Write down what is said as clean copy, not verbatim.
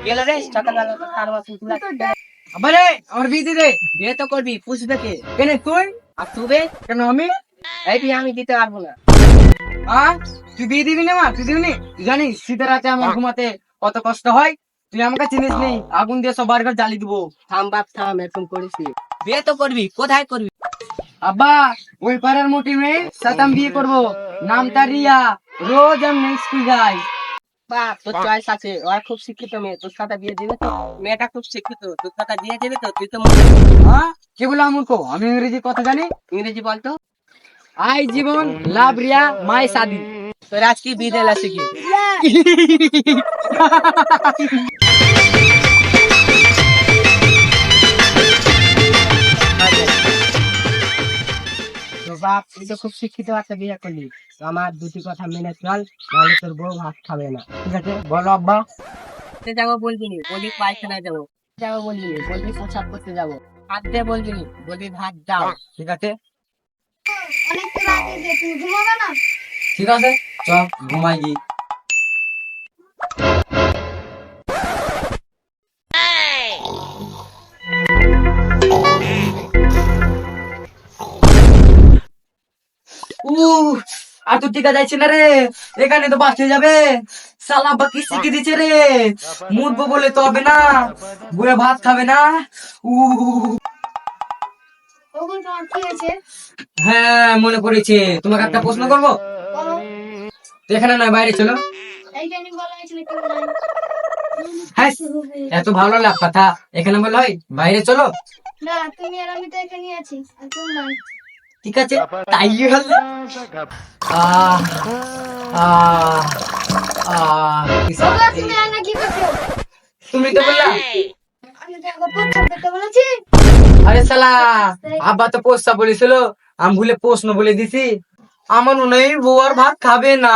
গেল রে সকালবেলা তো খাওয়ার মতন তুলা আবারে আমার বিয়ে দি দে। বিয়ে তো করবি পুষবে কে? কেন তুই? আর তুবে কেন আমি? এই বিয়ে আমি দিতে পারবো না। তুই বিয়ে দিবি না? মা তুই দিবি নি? তুই জানিস শীতের রাতে আমার ঘুমাতে কত কষ্ট হয়? তুই আমাকে চিনিস নি, আগুন দিয়ে সবার ঘর জ্বালিয়ে দিবো। থাম বাপ থাম, এরকম করিস নি। বিয়ে তো করবি, কোথায় করবি? আব্বা ওই পাড়ার মোটি মেয়ে সাথে আমি বিয়ে করবো, নামটা রিয়া, রোজ আমি স্কুল যাই। বাপ তোর চয়েস আছে, ওরা খুব শিক্ষিত মেয়ে, তোর সাথে বিয়ে দিবে তো? মেয়েটা খুব শিক্ষিত, তোর সাথে বিয়ে দেবে তো? তুই তো কে বললাম মূর্খ? আমি ইংরেজি কথা জানি। ইংরেজি বলতো। আই জীবন লাভ রিয়া মাই শাদি। তোর আজ কি বিয়ে দিলা শিখি? তো বাপ তুই তো খুব শিক্ষিত একটা বিয়ে করলি, তো আমার দুটি কথা মেনে চল, নাহলে তোর বউ ভাত খাবে না। ঠিক আছে বলো আব্বা। যাবো বলবি নি, বলি পায়খানায় যাবো। যাবো বলবি নি, বলবি প্রসাদ করতে যাবো। হাত দিয়ে বলবি নি, বলবি ভাত দাও। ঠিক আছে অনেক তো রাত হয়েছে, তুমি ঘুমাবে না? ঠিক আছে, চ ঘুমাই গি। আর তো টিকা যাইছে না রে, এখানে তো বাস হয়ে যাবে। সালা বাকি শিখে দিচ্ছে রে, মুদবো বলে তো হবে না, বুড়ে ভাত খাবে না। ওগুলো তোমার কি হয়েছে? হ্যাঁ মনে পড়েছে, তোমাকে একটা প্রশ্ন করবো। বলো। তো এখানে নয় বাইরে চলো। এইখানে বলা হয়েছিল কেউ নাই। হ্যাঁ এত ভালো লাভ কথা, এখানে বলে হয় বাইরে চলো। না, তুমি আর আমি তো এখানেই আছি, আর কেউ নাই। ঠিক আছে তাই হলে আহ আহ কি বাবা, শান্তি। তুমি আর না কি করছো? তুমি তো বললা। আমি তো একবার প্রস্তাব করতে বলেছি। আরে শালা, আব্বা তো পোস্তা বলেছিল, আমি ভুলে প্রশ্ন বলে দিছি। আমার মনে হয় বউ আর ভাত খাবে না।